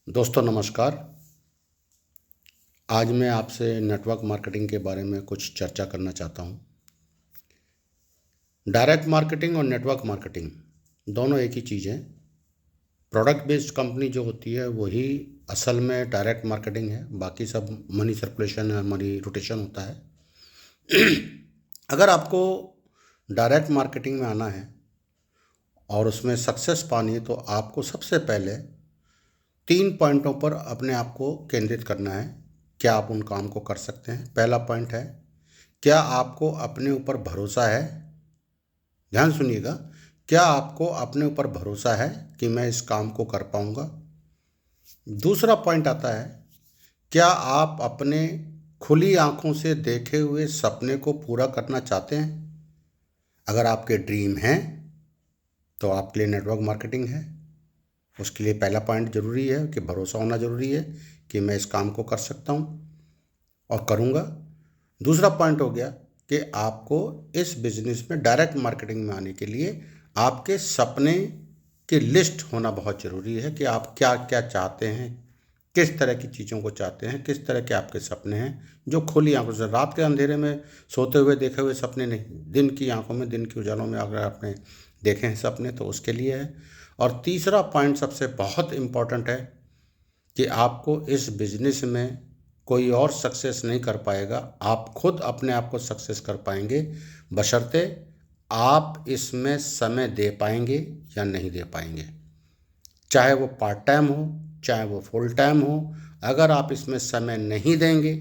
दोस्तों नमस्कार। आज मैं आपसे नेटवर्क मार्केटिंग के बारे में कुछ चर्चा करना चाहता हूँ। डायरेक्ट मार्केटिंग और नेटवर्क मार्केटिंग दोनों एक ही चीज़ है। प्रोडक्ट बेस्ड कंपनी जो होती है वही असल में डायरेक्ट मार्केटिंग है, बाकी सब मनी सर्कुलेशन है, मनी रोटेशन होता है। अगर आपको डायरेक्ट मार्केटिंग में आना है और उसमें सक्सेस पानी है तो आपको सबसे पहले 3 पॉइंटों पर अपने आप को केंद्रित करना है। क्या आप उन काम को कर सकते हैं? पहला पॉइंट है, क्या आपको अपने ऊपर भरोसा है? ध्यान सुनिएगा, क्या आपको अपने ऊपर भरोसा है कि मैं इस काम को कर पाऊंगा? दूसरा पॉइंट आता है, क्या आप अपने खुली आंखों से देखे हुए सपने को पूरा करना चाहते हैं? अगर आपके ड्रीम हैं तो आपके लिए नेटवर्क मार्केटिंग है। उसके लिए पहला पॉइंट जरूरी है कि भरोसा होना जरूरी है कि मैं इस काम को कर सकता हूँ और करूँगा। दूसरा पॉइंट हो गया कि आपको इस बिजनेस में डायरेक्ट मार्केटिंग में आने के लिए आपके सपने की लिस्ट होना बहुत ज़रूरी है कि आप क्या क्या चाहते हैं, किस तरह की चीज़ों को चाहते हैं, किस तरह के आपके सपने हैं जो खुली आंखों से, रात के अंधेरे में सोते हुए देखे हुए सपने नहीं, दिन की आंखों में, दिन की उजालों में अगर आपने देखे हैं सपने तो उसके लिए है। और तीसरा पॉइंट सबसे बहुत इम्पॉर्टेंट है कि आपको इस बिजनेस में कोई और सक्सेस नहीं कर पाएगा, आप खुद अपने आप को सक्सेस कर पाएंगे, बशर्ते आप इसमें समय दे पाएंगे या नहीं दे पाएंगे। चाहे वो पार्ट टाइम हो, चाहे वो फुल टाइम हो, अगर आप इसमें समय नहीं देंगे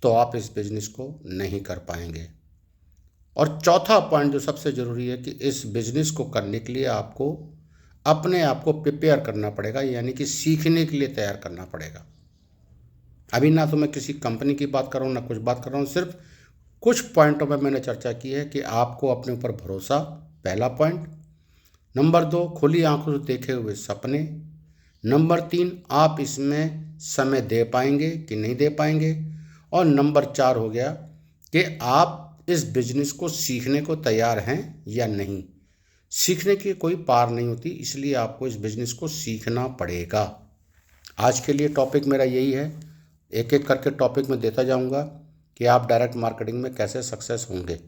तो आप इस बिजनेस को नहीं कर पाएंगे। और चौथा पॉइंट जो सबसे ज़रूरी है कि इस बिजनेस को करने के लिए आपको अपने आप को प्रिपेयर करना पड़ेगा, यानी कि सीखने के लिए तैयार करना पड़ेगा। अभी ना तो मैं किसी कंपनी की बात कर रहा हूँ ना कुछ बात कर रहा हूँ, सिर्फ कुछ पॉइंटों पर मैंने चर्चा की है कि आपको अपने ऊपर भरोसा, पहला पॉइंट। नंबर 2, खुली आंखों से देखे हुए सपने। नंबर 3, आप इसमें समय दे पाएंगे कि नहीं दे पाएंगे। और नंबर 4 हो गया कि आप इस बिजनेस को सीखने को तैयार हैं या नहीं। सीखने की कोई पार नहीं होती, इसलिए आपको इस बिजनेस को सीखना पड़ेगा। आज के लिए टॉपिक मेरा यही है, एक एक करके टॉपिक में देता जाऊंगा कि आप डायरेक्ट मार्केटिंग में कैसे सक्सेस होंगे।